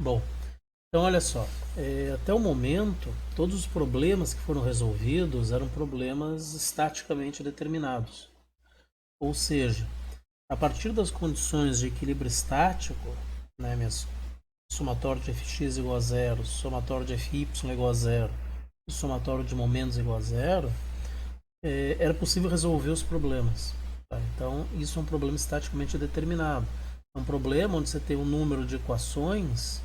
Bom, então olha só, até o momento, todos os problemas que foram resolvidos eram problemas estaticamente determinados. Ou seja, a partir das condições de equilíbrio estático, né, mesmo, somatório de fx igual a zero, somatório de fy igual a zero, e somatório de momentos igual a zero, era possível resolver os problemas. Tá? Então, isso é um problema estaticamente determinado. É um problema onde você tem um número de equações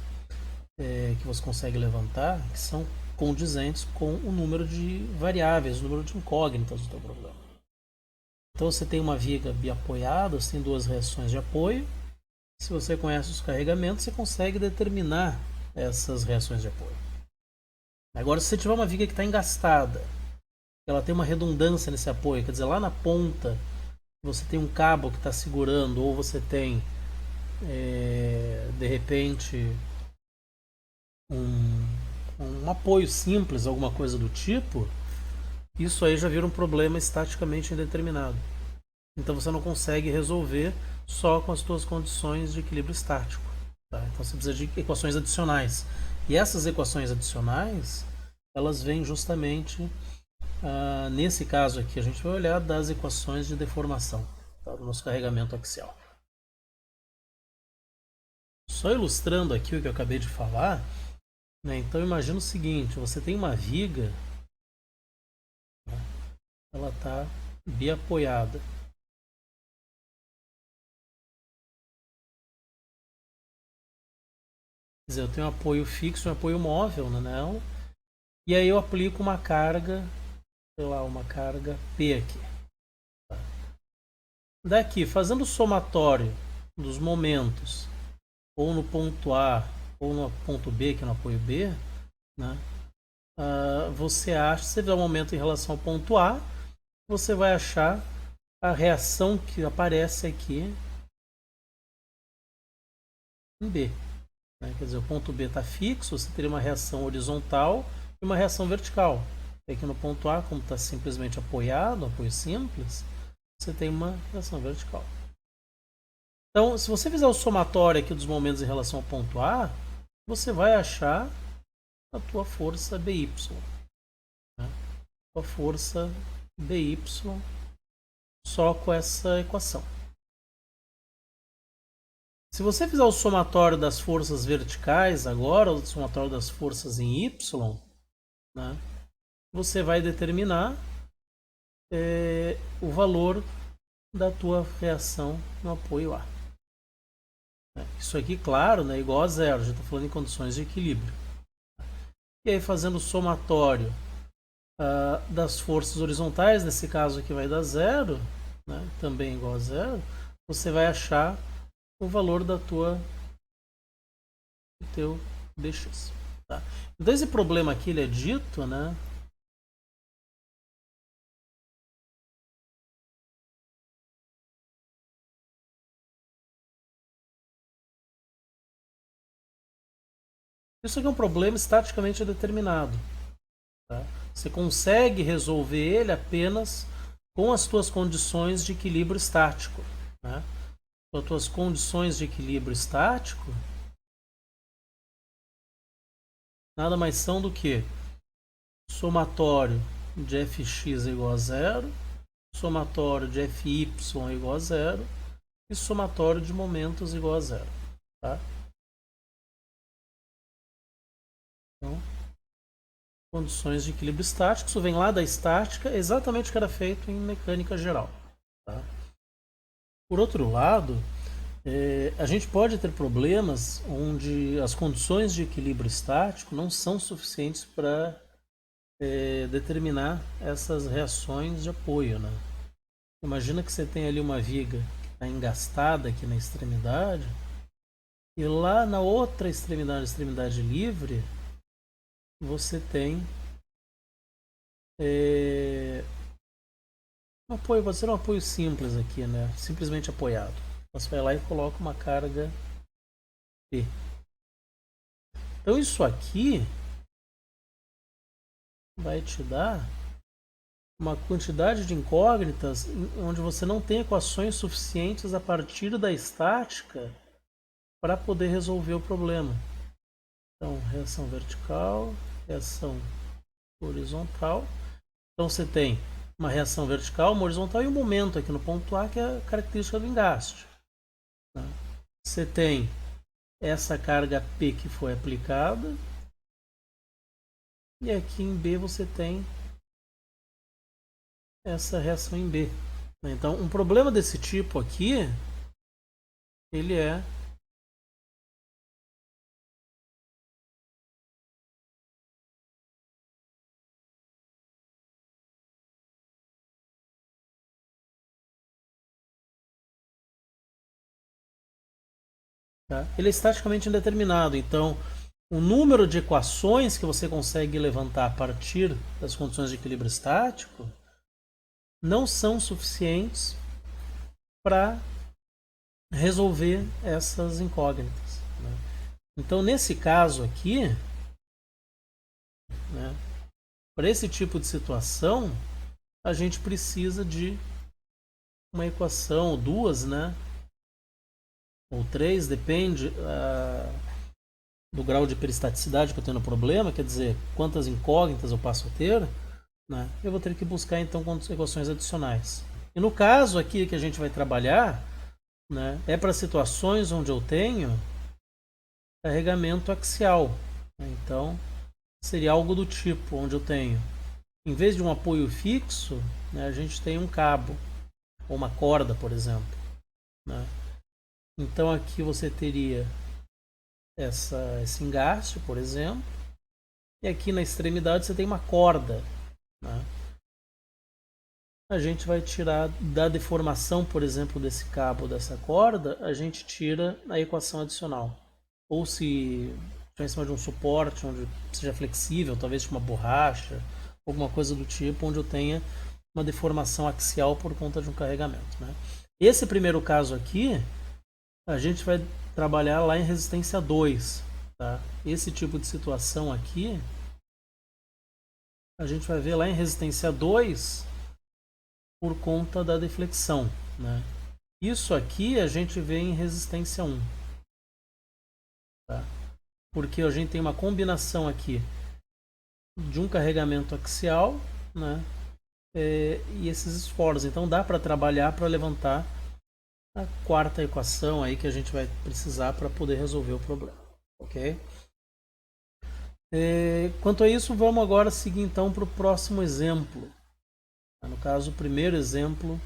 que você consegue levantar que são condizentes com o número de variáveis, o número de incógnitas do teu problema. Então você tem uma viga biapoiada, você tem duas reações de apoio. Se você conhece os carregamentos, você consegue determinar essas reações de apoio. Agora, se você tiver uma viga que está engastada, ela tem uma redundância nesse apoio, quer dizer, lá na ponta você tem um cabo que está segurando, ou você tem, de repente, um, um apoio simples, alguma coisa do tipo, isso aí já vira um problema estaticamente indeterminado. Então você não consegue resolver só com as suas condições de equilíbrio estático. Tá? Então você precisa de equações adicionais. E essas equações adicionais, elas vêm justamente, nesse caso aqui, a gente vai olhar das equações de deformação, tá? Do nosso carregamento axial. Só ilustrando aqui o que eu acabei de falar, né? Então imagina o seguinte, você tem uma viga, né? Ela está biapoiada. Quer dizer, eu tenho um apoio fixo e um apoio móvel, né, nela, e aí eu aplico uma carga, sei lá, uma carga P aqui. Daqui, fazendo o somatório dos momentos, ou no ponto A, ou no ponto B, que é no apoio B, né, você acha, se você fizer um momento em relação ao ponto A, você vai achar a reação que aparece aqui em B. Né? Quer dizer, o ponto B está fixo, você teria uma reação horizontal e uma reação vertical. E aqui no ponto A, como está simplesmente apoiado, apoio simples, você tem uma reação vertical. Então, se você fizer o somatório aqui dos momentos em relação ao ponto A, você vai achar a tua força BY. Né? A força BY só com essa equação. Se você fizer o somatório das forças verticais agora, o somatório das forças em Y, né, você vai determinar o valor da tua reação no apoio A. Isso aqui, claro, né, igual a zero, já estou falando em condições de equilíbrio. E aí, fazendo o somatório das forças horizontais, nesse caso aqui vai dar zero, né, também igual a zero, você vai achar o valor do teu dx. Tá? Então esse problema aqui ele é dito, né? Isso aqui é um problema estaticamente determinado. Tá? Você consegue resolver ele apenas com as tuas condições de equilíbrio estático. Né? Então, as tuas condições de equilíbrio estático nada mais são do que somatório de fx igual a zero, somatório de fy igual a zero e somatório de momentos igual a zero. Tá? Então, condições de equilíbrio estático, isso vem lá da estática, exatamente o que era feito em mecânica geral. Tá? Por outro lado, a gente pode ter problemas onde as condições de equilíbrio estático não são suficientes para determinar essas reações de apoio. Né? Imagina que você tem ali uma viga que está engastada aqui na extremidade e lá na outra extremidade, extremidade livre, você tem um apoio, pode ser um apoio simples aqui, né? Simplesmente apoiado. Você vai lá e coloca uma carga P. Então isso aqui vai te dar uma quantidade de incógnitas onde você não tem equações suficientes a partir da estática para poder resolver o problema. Então, reação vertical, reação horizontal. Então você tem uma reação vertical, uma horizontal e um momento aqui no ponto A, que é a característica do engaste. Você tem essa carga P que foi aplicada, e aqui em B você tem essa reação em B. Então, um problema desse tipo aqui, ele é tá? Ele é estaticamente indeterminado. Então, o número de equações que você consegue levantar a partir das condições de equilíbrio estático não são suficientes para resolver essas incógnitas. Né? Então, nesse caso aqui, né, para esse tipo de situação, a gente precisa de uma equação, ou duas, né, ou três, depende do grau de peristaticidade que eu tenho no problema, quer dizer, quantas incógnitas eu passo a ter, né, eu vou ter que buscar então equações adicionais. E no caso aqui que a gente vai trabalhar, né, é para situações onde eu tenho carregamento axial. Então, seria algo do tipo, onde eu tenho, em vez de um apoio fixo, né, a gente tem um cabo, ou uma corda, por exemplo. Né? Então, aqui você teria esse engaste, por exemplo, e aqui na extremidade você tem uma corda. Né? A gente vai tirar da deformação, por exemplo, desse cabo, dessa corda, a gente tira a equação adicional. Ou se estiver em cima de um suporte onde seja flexível, talvez de uma borracha, alguma coisa do tipo, onde eu tenha uma deformação axial por conta de um carregamento. Né? Esse primeiro caso aqui, a gente vai trabalhar lá em resistência 2. Tá? Esse tipo de situação aqui, a gente vai ver lá em resistência 2 por conta da deflexão. Né? Isso aqui a gente vê em resistência 1. Tá? Porque a gente tem uma combinação aqui de um carregamento axial, né, e esses esforços. Então dá para trabalhar para levantar a quarta equação aí que a gente vai precisar para poder resolver o problema. Ok? Quanto a isso, vamos agora seguir então para o próximo exemplo. No caso, o primeiro exemplo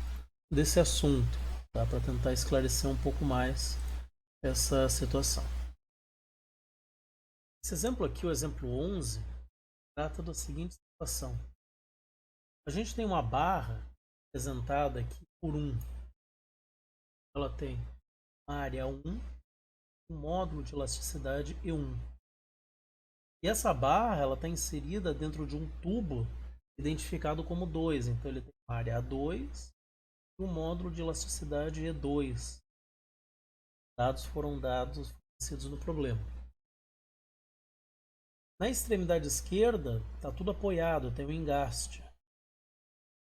desse assunto, tá? Para tentar esclarecer um pouco mais essa situação. Esse exemplo aqui, o exemplo 11, trata da seguinte situação. A gente tem uma barra representada aqui por 1. Ela tem uma área 1, um módulo de elasticidade E1. E essa barra ela está inserida dentro de um tubo identificado como 2. Então ele tem uma área A2 e um módulo de elasticidade E2. Dados foram dados fornecidos no problema. Na extremidade esquerda está tudo apoiado, tem um engaste.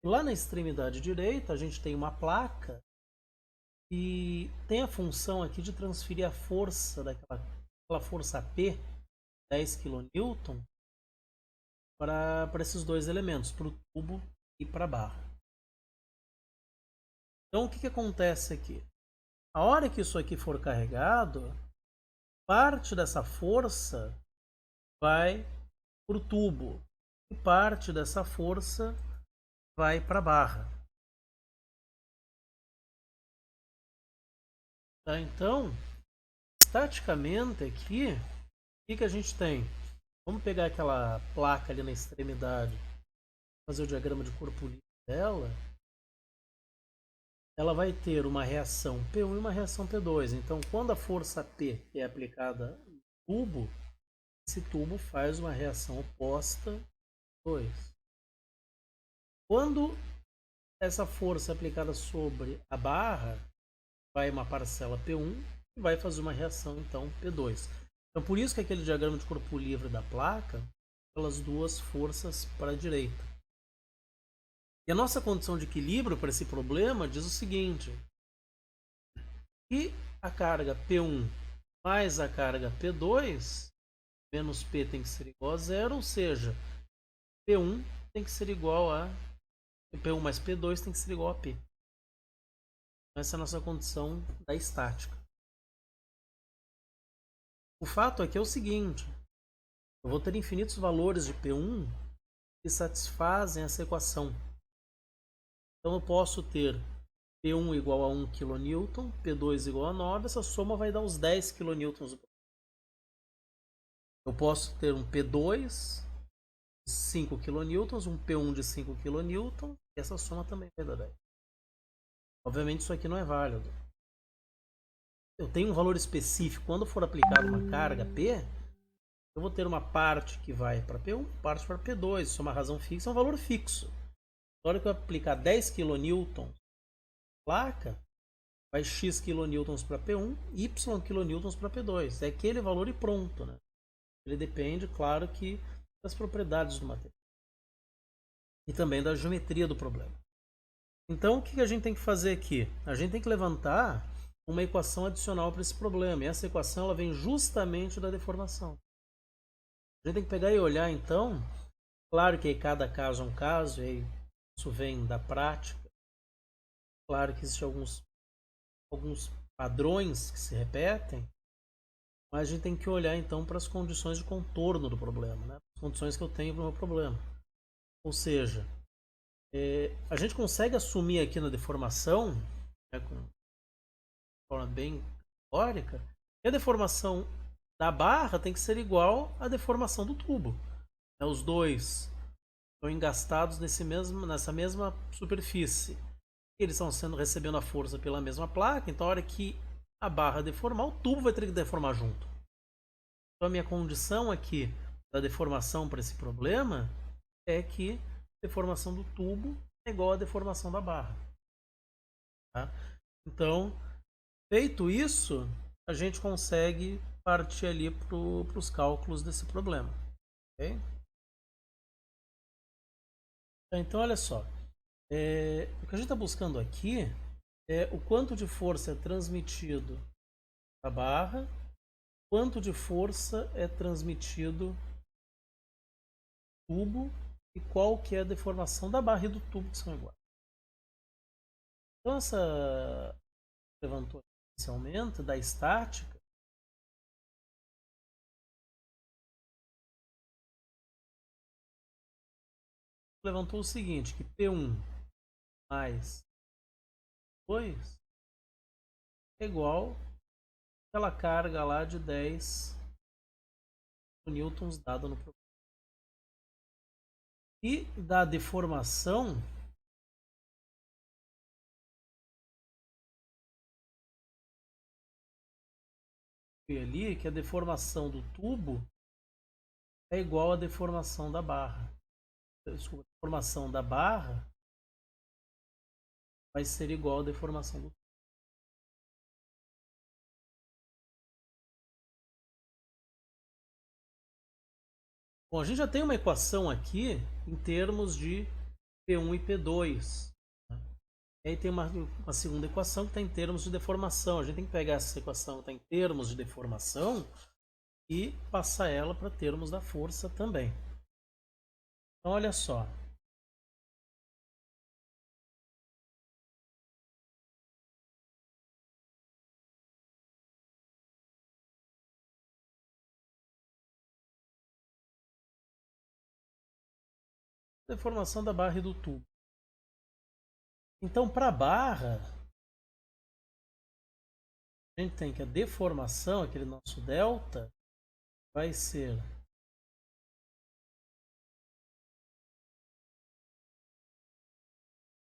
E lá na extremidade direita a gente tem uma placa e tem a função aqui de transferir a força daquela força P, 10 kN, para esses dois elementos, para o tubo e para a barra. Então o que acontece aqui? A hora que isso aqui for carregado, parte dessa força vai para o tubo e parte dessa força vai para a barra. Tá? Então, estaticamente aqui, o que a gente tem? Vamos pegar aquela placa ali na extremidade, fazer o diagrama de corpo livre dela. Ela vai ter uma reação P1 e uma reação P2. Então, quando a força P é aplicada no tubo, esse tubo faz uma reação oposta 2. Quando essa força é aplicada sobre a barra, vai uma parcela P1 e vai fazer uma reação então P2. Então por isso que aquele diagrama de corpo livre da placa, pelas duas forças para a direita. E a nossa condição de equilíbrio para esse problema diz o seguinte: que a carga P1 mais a carga P2 menos P tem que ser igual a zero, ou seja, P1 tem que ser igual a P1 mais P2 tem que ser igual a P. Essa é a nossa condição da estática. O fato aqui é o seguinte, eu vou ter infinitos valores de P1 que satisfazem essa equação. Então eu posso ter P1 igual a 1 kN, P2 igual a 9, essa soma vai dar os 10 kN. Eu posso ter um P2 de 5 kN, um P1 de 5 kN, e essa soma também vai dar 10. Obviamente isso aqui não é válido. Eu tenho um valor específico. Quando for aplicada uma carga P, eu vou ter uma parte que vai para P1, parte para P2. Isso é uma razão fixa, é um valor fixo. Na hora que eu aplicar 10 kN placa, vai X kN para P1, Y kN para P2. É aquele valor e pronto, né? Ele depende, claro, que das propriedades do material. E também da geometria do problema. Então, o que a gente tem que fazer aqui? A gente tem que levantar uma equação adicional para esse problema. E essa equação ela vem justamente da deformação. A gente tem que pegar e olhar, então. Claro que cada caso é um caso, e isso vem da prática. Claro que existem alguns padrões que se repetem, mas a gente tem que olhar então para as condições de contorno do problema, né? As condições que eu tenho para o meu problema. Ou seja, a gente consegue assumir aqui na deformação, né, com forma bem teórica, que a deformação da barra tem que ser igual à deformação do tubo. Os dois estão engastados nessa mesma superfície. Eles estão recebendo a força pela mesma placa, então a hora que a barra deformar, o tubo vai ter que deformar junto. Então a minha condição aqui da deformação para esse problema é que a deformação do tubo é igual à deformação da barra. Tá? Então, feito isso, a gente consegue partir ali para os cálculos desse problema. Okay? Então, olha só. O que a gente está buscando aqui é o quanto de força é transmitido da barra, quanto de força é transmitido do tubo e qual que é a deformação da barra e do tubo, que são iguais. Então, essa levantou inicialmente da estática. Levantou o seguinte, que P1 mais 2 é igual àquela carga lá de 10 newtons dada no problema. E da deformação, ali que a deformação do tubo é igual à deformação da barra. Desculpa, a deformação da barra vai ser igual à deformação do tubo. Bom, a gente já tem uma equação aqui em termos de P1 e P2. Né? E aí tem uma segunda equação que está em termos de deformação. A gente tem que pegar essa equação que está em termos de deformação e passar ela para termos da força também. Então, olha só. Deformação da barra e do tubo. Então, para a barra, a gente tem que a deformação, aquele nosso delta, vai ser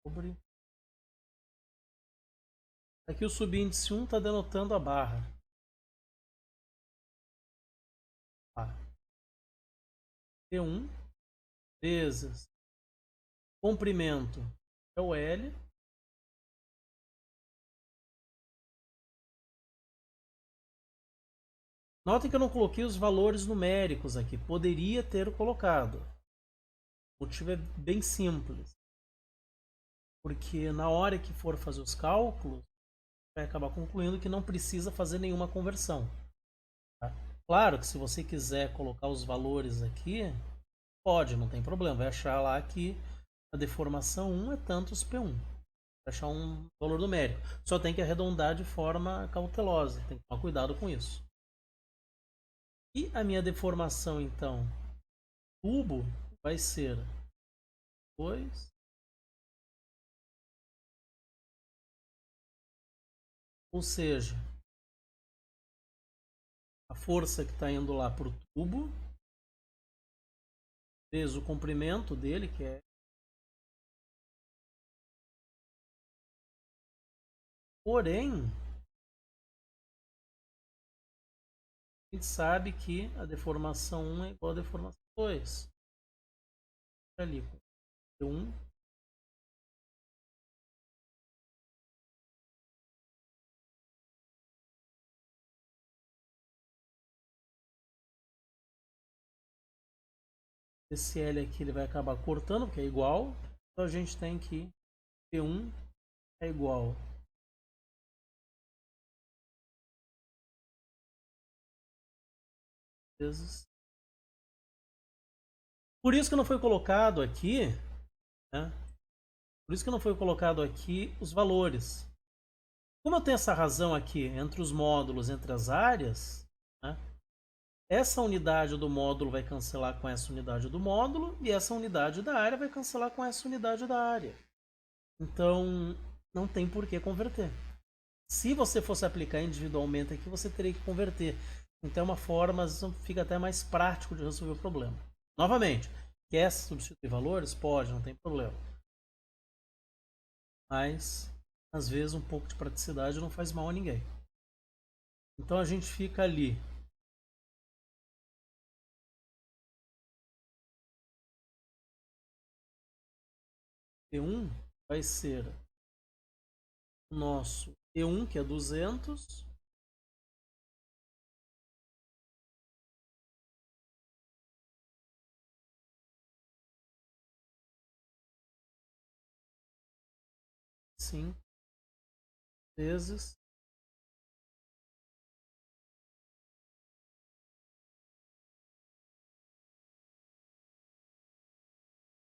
sobre... Aqui o subíndice 1 está denotando a barra. P1 vezes comprimento é o L Notem que eu não coloquei os valores numéricos aqui. Poderia ter colocado. O motivo é bem simples. Porque na hora que for fazer os cálculos, vai acabar concluindo que não precisa fazer nenhuma conversão. Tá? Claro que se você quiser colocar os valores aqui, pode, não tem problema. Vai achar lá que a deformação 1 é tantos P1. Vai achar um valor numérico. Só tem que arredondar de forma cautelosa. Tem que tomar cuidado com isso. E a minha deformação, então, tubo vai ser 2. Ou seja, a força que está indo lá para o tubo, vezes o comprimento dele, que é. Porém, a gente sabe que a deformação 1 é igual a deformação 2. Ali, com 1. Esse L aqui ele vai acabar cortando, porque é igual. Então a gente tem que P1 é igual vezes. Por isso que não foi colocado aqui, né? Por isso que não foi colocado aqui os valores. Como eu tenho essa razão aqui entre os módulos, entre as áreas, né? Essa unidade do módulo vai cancelar com essa unidade do módulo e essa unidade da área vai cancelar com essa unidade da área. Então, não tem por que converter. Se você fosse aplicar individualmente aqui, você teria que converter. Então, é uma forma, fica até mais prático de resolver o problema. Novamente, quer substituir valores? Pode, não tem problema. Mas, às vezes, um pouco de praticidade não faz mal a ninguém. Então, a gente fica ali. P1 vai ser o nosso E1, que é 200. Sim, vezes.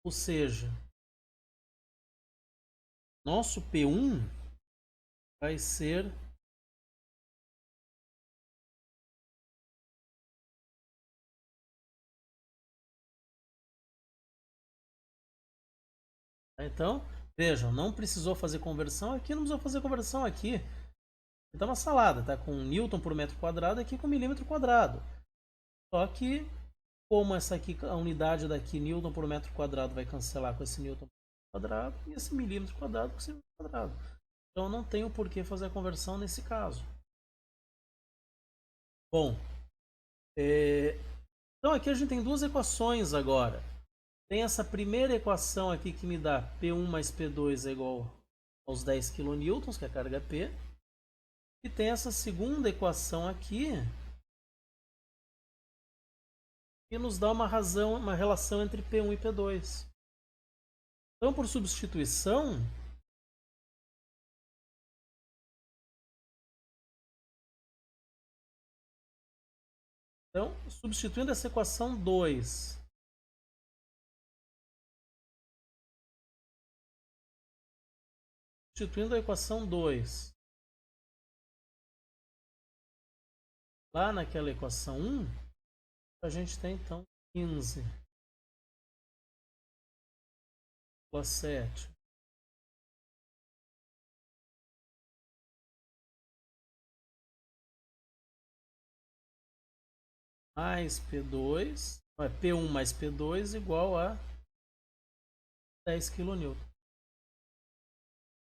Ou seja, nosso P1 vai ser então, vejam, não precisou fazer conversão aqui, não precisou fazer conversão aqui. Então, uma salada, tá com Newton por metro quadrado aqui com milímetro quadrado. Só que, como essa aqui, a unidade daqui, Newton por metro quadrado, vai cancelar com esse Newton por metro quadrado e esse milímetro quadrado com esse milímetro quadrado. Então, não tenho por que fazer a conversão nesse caso. Bom, então aqui a gente tem duas equações agora. Tem essa primeira equação aqui que me dá P1 mais P2 é igual aos 10 kN, que é a carga P. E tem essa segunda equação aqui que nos dá uma relação entre P1 e P2. Então, por substituição, substituindo essa equação 2 substituindo a equação 2 lá naquela equação 1, a gente tem então 15,7 mais P2, P1 mais P2 igual a 10 kN.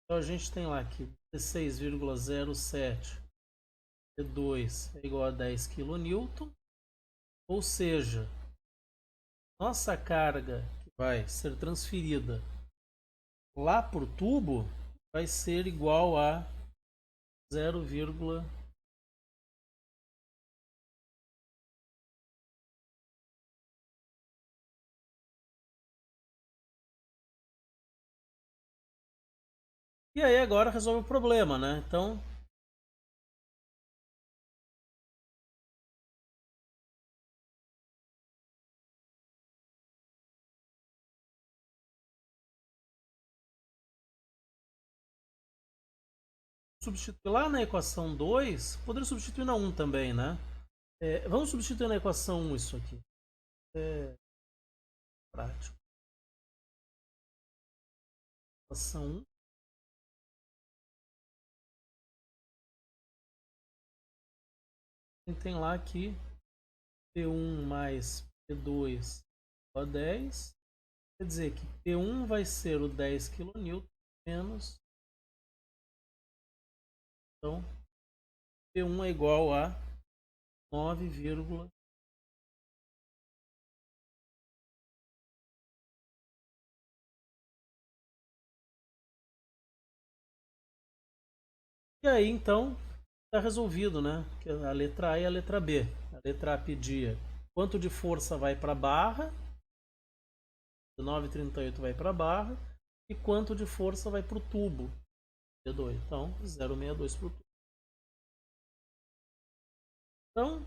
Então a gente tem lá que 16,07 P2 é igual a 10 kN, ou seja, nossa carga que vai ser transferida lá para o tubo vai ser igual a 0, e aí agora resolve o problema, né? Então Substituir lá na equação 2, poderia substituir na 1 também, né? Vamos substituir na equação 1 isso aqui. É prático. Equação 1. A gente tem lá que P1 mais P2 igual a 10. Quer dizer que P1 vai ser o 10 kN menos. Então, P1 é igual a 9, e aí então está resolvido, né? Que a letra A e a letra B. A letra A pedia quanto de força vai para a barra, 9,38 vai para a barra, e quanto de força vai para o tubo, P2. Então, 0,62 para o tubo. Então,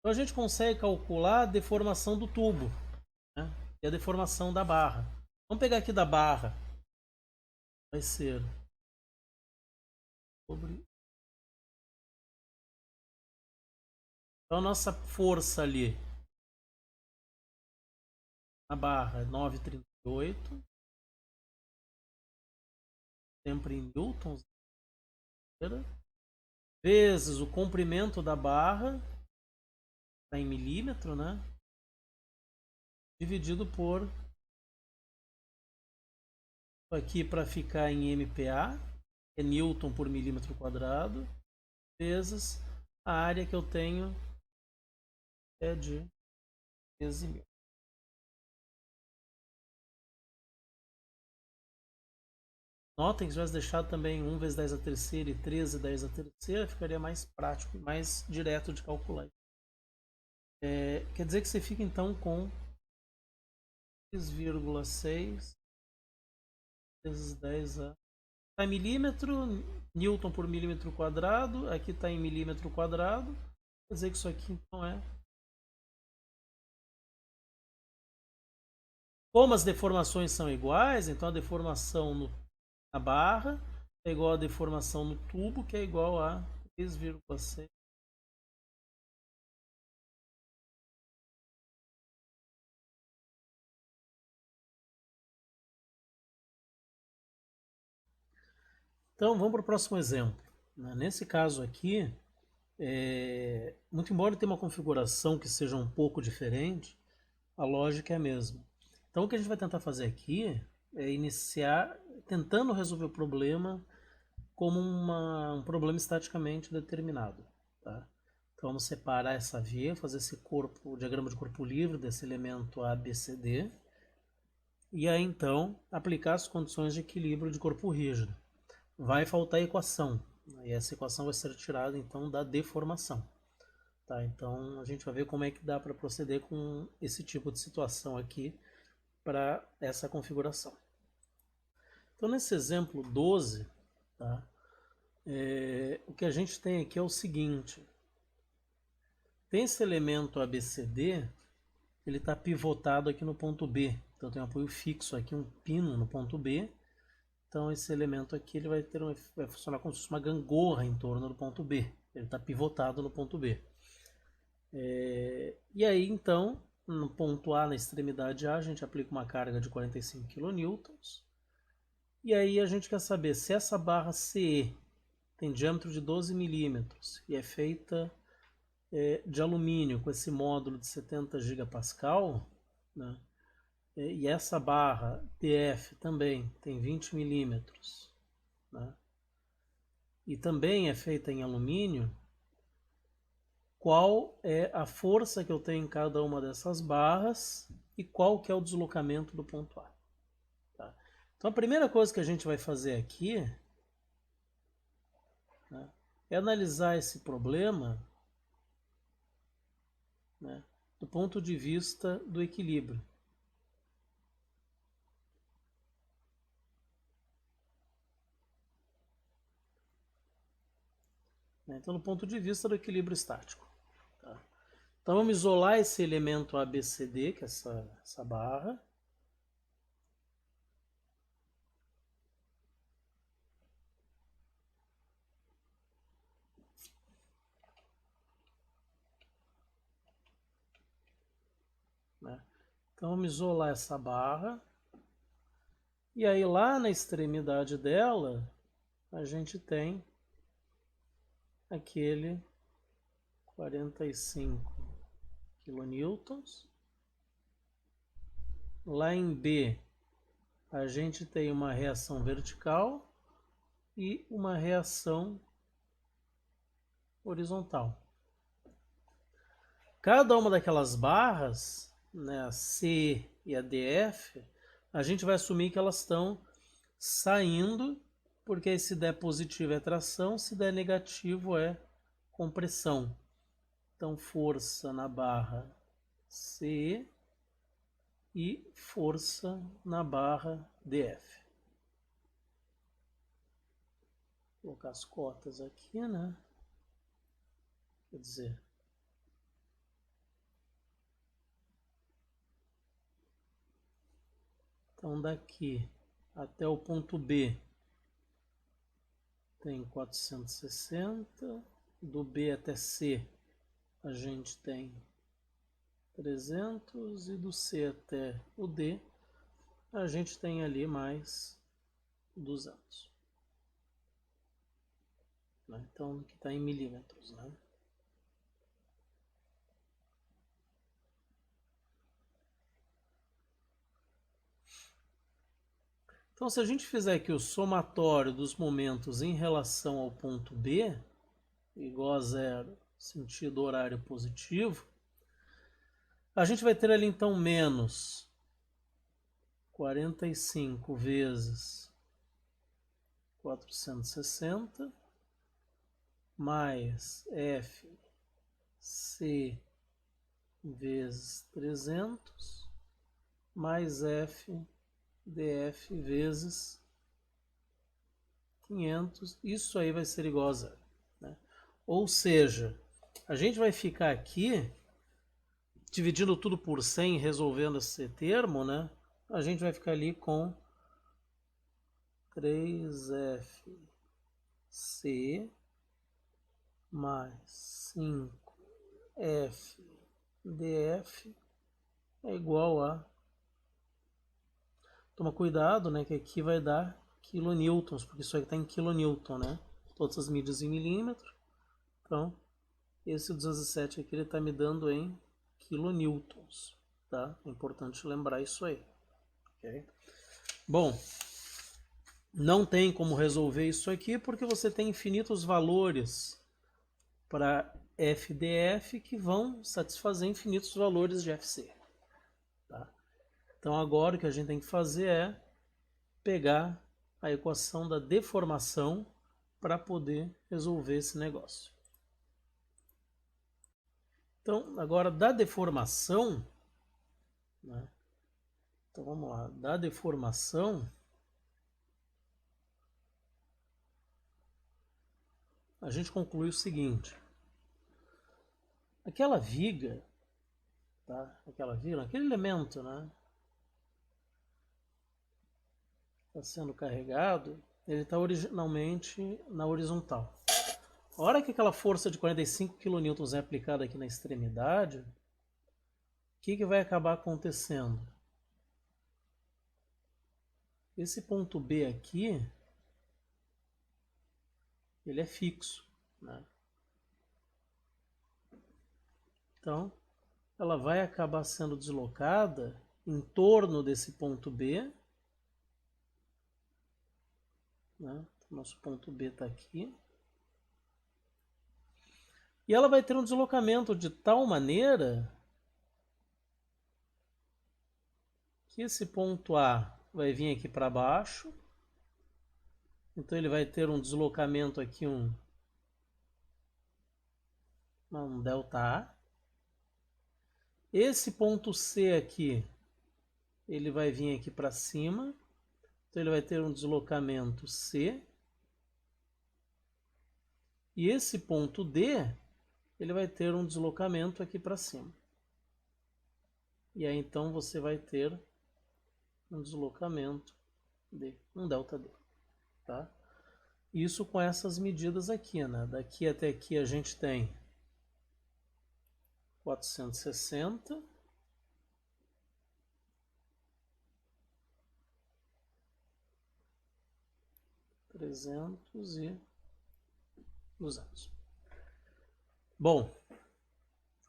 a gente consegue calcular a deformação do tubo, né? E a deformação da barra. Vamos pegar aqui da barra. Vai ser sobre. Então a nossa força ali na barra é 9,38, sempre em newtons, vezes o comprimento da barra, está em milímetro, né? Dividido por, aqui para ficar em MPa, é newton por milímetro quadrado, vezes a área que eu tenho é de 13.000. Notem que se tivesse deixado também 1 vezes 10 a terceira e 13 10 a terceira, ficaria mais prático, mais direto de calcular. Quer dizer que você fica então com 3,6 vezes 10 a... Está em milímetro, newton por milímetro quadrado, aqui está em milímetro quadrado, quer dizer que isso aqui então é... Como as deformações são iguais, então a deformação na barra é igual a deformação no tubo, que é igual a 3,6. Então vamos para o próximo exemplo. Nesse caso aqui, muito embora tenha uma configuração que seja um pouco diferente, a lógica é a mesma. Então o que a gente vai tentar fazer aqui é iniciar tentando resolver o problema como um problema estaticamente determinado. Tá? Então vamos separar essa via, fazer esse diagrama de corpo livre desse elemento ABCD, e aí então aplicar as condições de equilíbrio de corpo rígido. Vai faltar a equação, e essa equação vai ser tirada então da deformação. Tá? Então a gente vai ver como é que dá para proceder com esse tipo de situação aqui para essa configuração. Então nesse exemplo 12, tá? O que a gente tem aqui é o seguinte: tem esse elemento ABCD, ele está pivotado aqui no ponto B, então tem um apoio fixo aqui, um pino no ponto B. Então esse elemento aqui ele vai funcionar como se fosse uma gangorra em torno do ponto B, ele está pivotado no ponto B. E aí então, no ponto A, na extremidade A, a gente aplica uma carga de 45 kN. E aí a gente quer saber se essa barra CE tem diâmetro de 12 milímetros e é feita de alumínio com esse módulo de 70 gigapascal, né? E essa barra TF também tem 20 milímetros, né? E também é feita em alumínio, qual é a força que eu tenho em cada uma dessas barras e qual que é o deslocamento do ponto A. Tá? Então a primeira coisa que a gente vai fazer aqui, né, é analisar esse problema, né, do ponto de vista do equilíbrio. Então, do ponto de vista do equilíbrio estático. Tá? Então, vamos isolar esse elemento ABCD, que é essa barra. Então vamos isolar essa barra. E aí lá na extremidade dela, a gente tem aquele 45 kilonewtons. Lá em B, a gente tem uma reação vertical e uma reação horizontal. Cada uma daquelas barras, né, a C e a DF, a gente vai assumir que elas estão saindo, porque aí se der positivo é tração, se der negativo é compressão. Então força na barra C e força na barra DF. Vou colocar as cotas aqui, né? Quer dizer, então daqui até o ponto B tem 460, do B até C a gente tem 300 e do C até o D a gente tem ali mais 200. Então aqui está em milímetros, né? Então se a gente fizer aqui o somatório dos momentos em relação ao ponto B, igual a zero, sentido horário positivo, a gente vai ter ali então menos 45 vezes 460 mais F C vezes 300 mais F DF vezes 500. Isso aí vai ser igual a zero, né? Ou seja, a gente vai ficar aqui dividindo tudo por 100, resolvendo esse termo, né? A gente vai ficar ali com 3FC mais 5FDF é igual a... Toma cuidado, né? Que aqui vai dar kilonewtons, porque isso aqui está em kilonewton, né? Todas as medidas em milímetro. Então, esse 207 aqui ele está me dando em kilonewtons, tá? É importante lembrar isso aí. Okay? Bom, não tem como resolver isso aqui porque você tem infinitos valores para FDF que vão satisfazer infinitos valores de FC. Tá? Então agora o que a gente tem que fazer é pegar a equação da deformação para poder resolver esse negócio. Então agora da deformação, né? Então vamos lá, da deformação a gente conclui o seguinte: aquela viga, tá? Aquela viga, aquele elemento, né? Está sendo carregado, ele está originalmente na horizontal. A hora que aquela força de 45 kN é aplicada aqui na extremidade, o que vai acabar acontecendo? Esse ponto B aqui, ele é fixo, né? Então, ela vai acabar sendo deslocada em torno desse ponto B, né? Nosso ponto B está aqui. E ela vai ter um deslocamento de tal maneira que esse ponto A vai vir aqui para baixo. Então ele vai ter um deslocamento aqui, um ΔA. Esse ponto C aqui, ele vai vir aqui para cima. Então ele vai ter um deslocamento C. E esse ponto D, ele vai ter um deslocamento aqui para cima. E aí então você vai ter um deslocamento D, um ΔD. Tá? Isso com essas medidas aqui, né? Daqui até aqui a gente tem 460 300 e 200. Bom,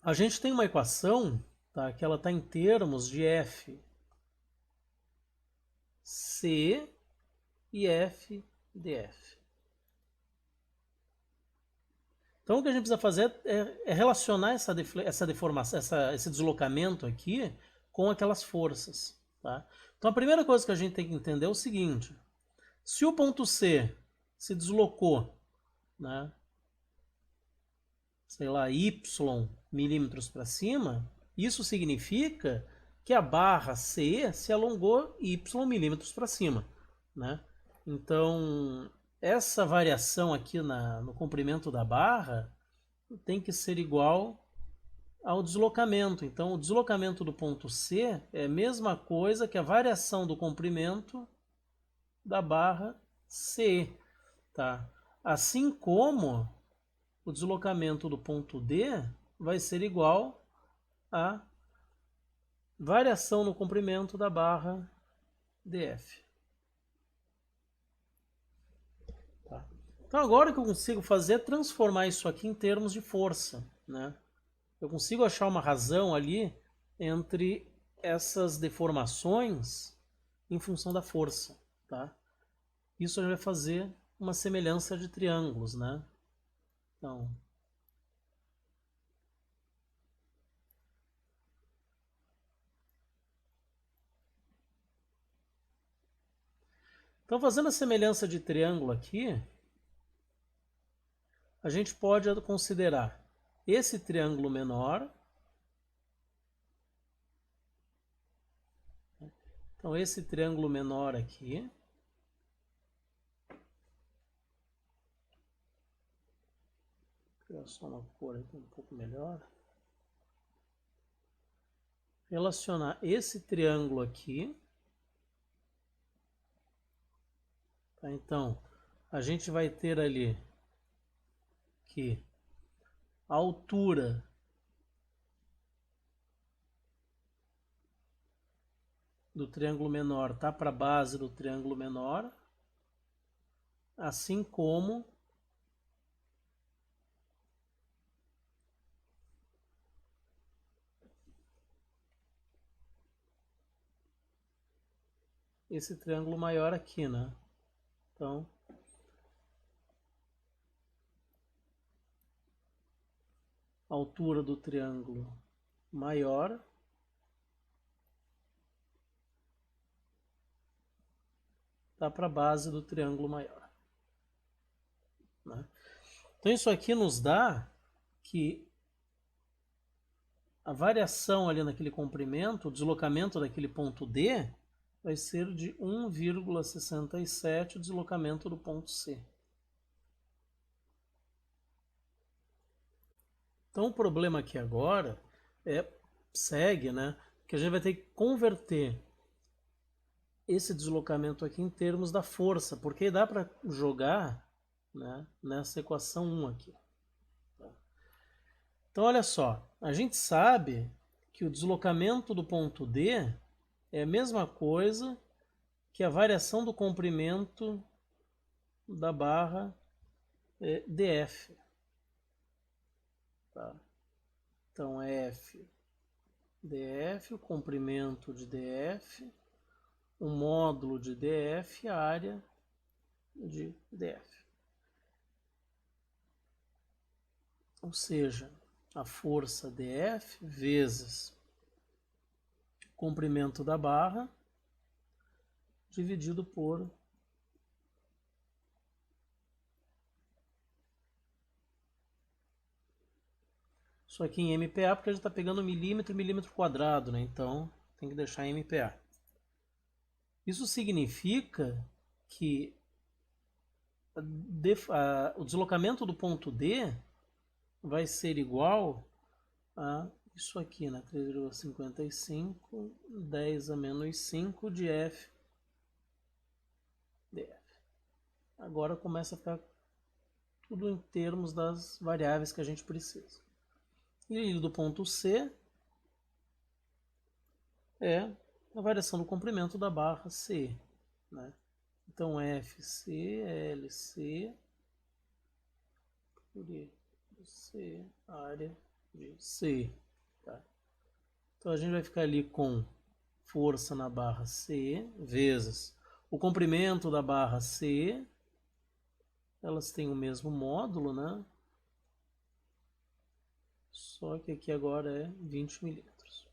a gente tem uma equação, tá, que ela está em termos de f c e f df. Então o que a gente precisa fazer é relacionar essa deformação, esse deslocamento aqui com aquelas forças. Tá? Então a primeira coisa que a gente tem que entender é o seguinte: se o ponto C se deslocou, né, sei lá, y milímetros para cima, isso significa que a barra C se alongou y milímetros para cima. Né? Então essa variação aqui no comprimento da barra tem que ser igual ao deslocamento. Então, o deslocamento do ponto C é a mesma coisa que a variação do comprimento da barra C. Tá? Assim como o deslocamento do ponto D vai ser igual à variação no comprimento da barra DF. Tá? Então, agora o que eu consigo fazer é transformar isso aqui em termos de força. Né? Eu consigo achar uma razão ali entre essas deformações em função da força, tá? Isso a gente vai fazer uma semelhança de triângulos, né? Então fazendo a semelhança de triângulo aqui, a gente pode considerar esse triângulo menor. Então esse triângulo menor aqui, vou criar só uma cor aqui um pouco melhor. Relacionar esse triângulo aqui. Tá? Então a gente vai ter ali que a altura do triângulo menor está para a base do triângulo menor, assim como esse triângulo maior aqui, né? Então, a altura do triângulo maior está para a base do triângulo maior. Né? Então isso aqui nos dá que a variação ali naquele comprimento, o deslocamento daquele ponto D, vai ser de 1,67 o deslocamento do ponto C. Então o problema aqui agora segue, né? Que a gente vai ter que converter esse deslocamento aqui em termos da força, porque dá para jogar, né, nessa equação 1 aqui. Tá? Então olha só, a gente sabe que o deslocamento do ponto D é a mesma coisa que a variação do comprimento da barra DF. Tá? Então F DF, o comprimento de DF, o módulo de DF, a área de DF. Ou seja, a força DF vezes o comprimento da barra dividido por isso aqui em MPa, porque a gente está pegando milímetro e milímetro quadrado, né? Então tem que deixar em MPa. Isso significa que o deslocamento do ponto D vai ser igual a isso aqui, né? 3,55, 10 a menos 5 de F dF. Agora começa a ficar tudo em termos das variáveis que a gente precisa. E do ponto C é a variação do comprimento da barra C, né? Então FC, LC, por I, C, área de C. Tá? Então a gente vai ficar ali com força na barra C, vezes o comprimento da barra C. Elas têm o mesmo módulo, né? Só que aqui agora é 20 milímetros.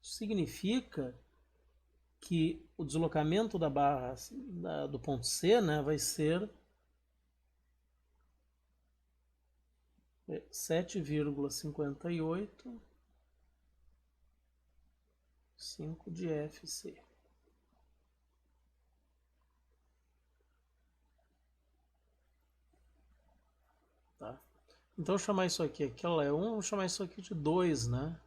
Isso significa que o deslocamento da barra do ponto C, né, vai ser 7,58 5 de FC. Tá? Então, eu vou chamar isso aqui, aquela é 1, vou chamar isso aqui de 2, né?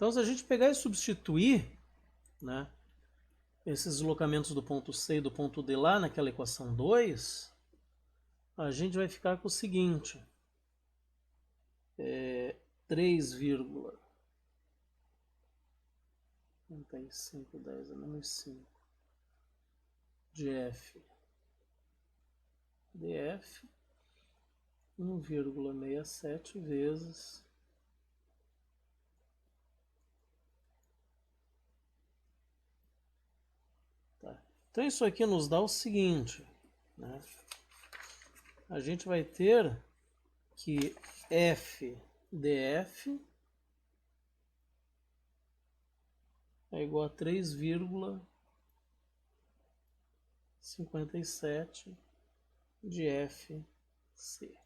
Então, se a gente pegar e substituir, né, esses deslocamentos do ponto C e do ponto D lá naquela equação 2, a gente vai ficar com o seguinte: 3,3510 a menos 5 de F dF 1,67 vezes Então isso aqui nos dá o seguinte, né? A gente vai ter que F dF é igual a 3,57 de FC.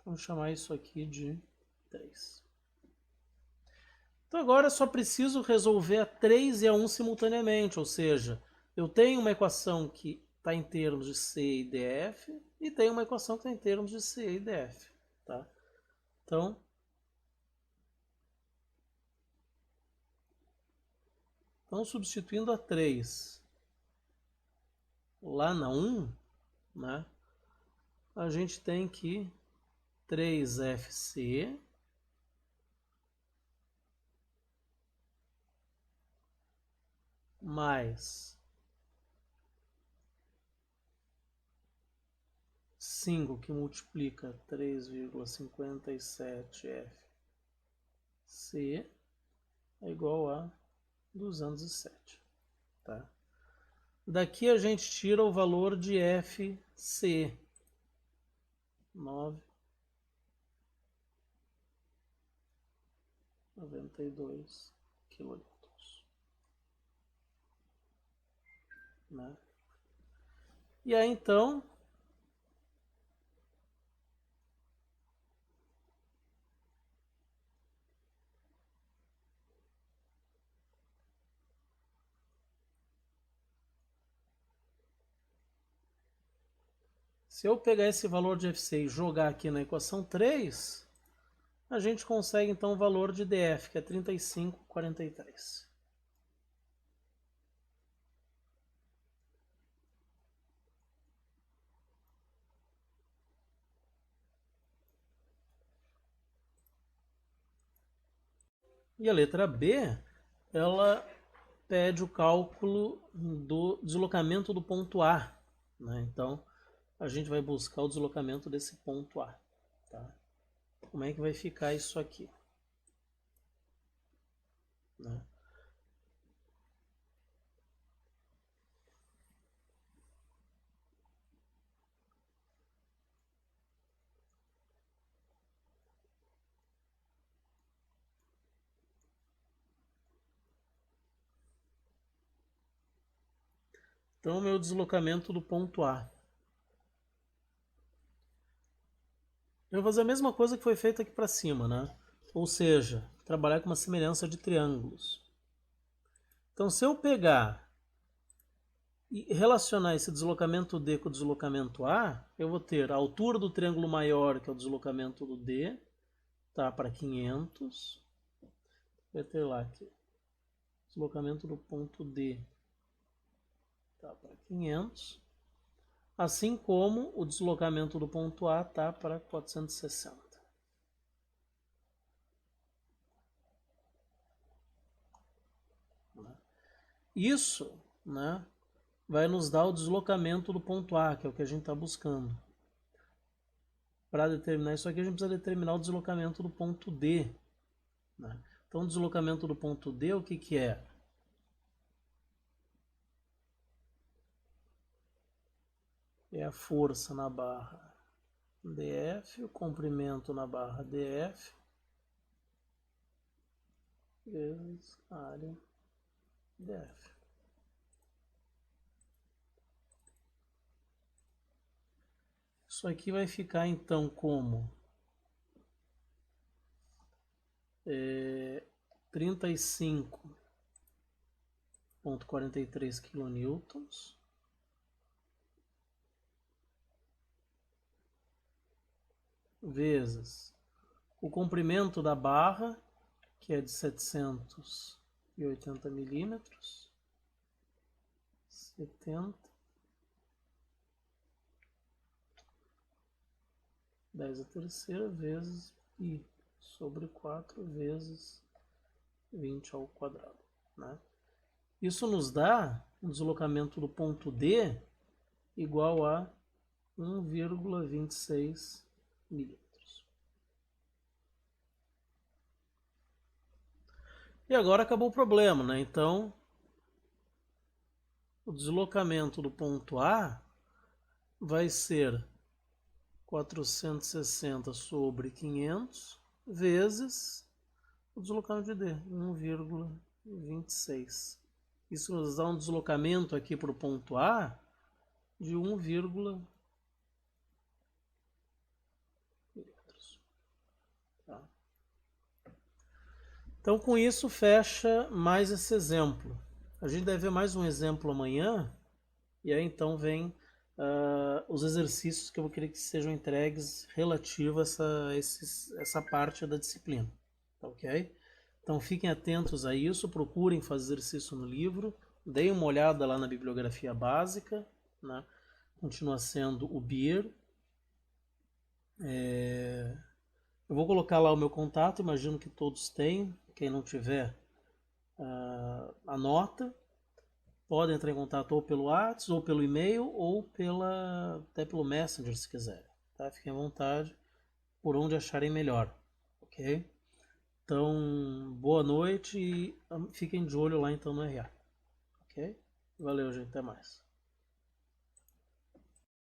Vamos chamar isso aqui de 3. Então agora eu só preciso resolver a 3 e a 1 simultaneamente, ou seja, eu tenho uma equação que está em termos de C e DF e tenho uma equação que está em termos de C e DF. Tá? Então, substituindo a 3 lá na 1, né, a gente tem que 3FC mais 5 que multiplica 3,57FC é igual a 207. Tá? Daqui a gente tira o valor de FC, 9,92 kN. Né? E aí então se eu pegar esse valor de FC e jogar aqui na equação 3, a gente consegue então o valor de DF, que é 35,43. E a letra B, ela pede o cálculo do deslocamento do ponto A. Né? Então, a gente vai buscar o deslocamento desse ponto A. Tá? Como é que vai ficar isso aqui? Né? Então, o meu deslocamento do ponto A. Eu vou fazer a mesma coisa que foi feita aqui para cima, né? Ou seja, trabalhar com uma semelhança de triângulos. Então, se eu pegar e relacionar esse deslocamento D com o deslocamento A, eu vou ter a altura do triângulo maior, que é o deslocamento do D, tá, para 500. Vai ter lá aqui, deslocamento do ponto D tá para 500, assim como o deslocamento do ponto A tá para 460. Isso, né, vai nos dar o deslocamento do ponto A, que é o que a gente está buscando. Para determinar isso aqui, a gente precisa determinar o deslocamento do ponto D. Né? Então, o deslocamento do ponto D, o que, que é? É a força na barra DF, o comprimento na barra DF, vezes área DF. Isso aqui vai ficar então como 35,43 kN vezes o comprimento da barra, que é de 780 milímetros, 70, 10 a terceira vezes π sobre 4 vezes 20 ao quadrado. Né? Isso nos dá um deslocamento do ponto D igual a 1,26 milímetros. E agora acabou o problema, né? Então, o deslocamento do ponto A vai ser 460 sobre 500 vezes o deslocamento de D, 1,26. Isso nos dá um deslocamento aqui para o ponto A de 1, tá? Então, com isso, fecha mais esse exemplo. A gente deve ver mais um exemplo amanhã, e aí então vem os exercícios que eu vou querer que sejam entregues relativos a essa parte da disciplina. Tá ok? Então fiquem atentos a isso, procurem fazer exercício no livro, deem uma olhada lá na bibliografia básica, né? Continua sendo o BIR. Eu vou colocar lá o meu contato, imagino que todos têm, quem não tiver, anota. Podem entrar em contato ou pelo WhatsApp, ou pelo e-mail, ou até pelo Messenger, se quiserem. Tá? Fiquem à vontade, por onde acharem melhor. Ok? Então, boa noite e fiquem de olho lá então no RA. Ok? Valeu, gente. Até mais.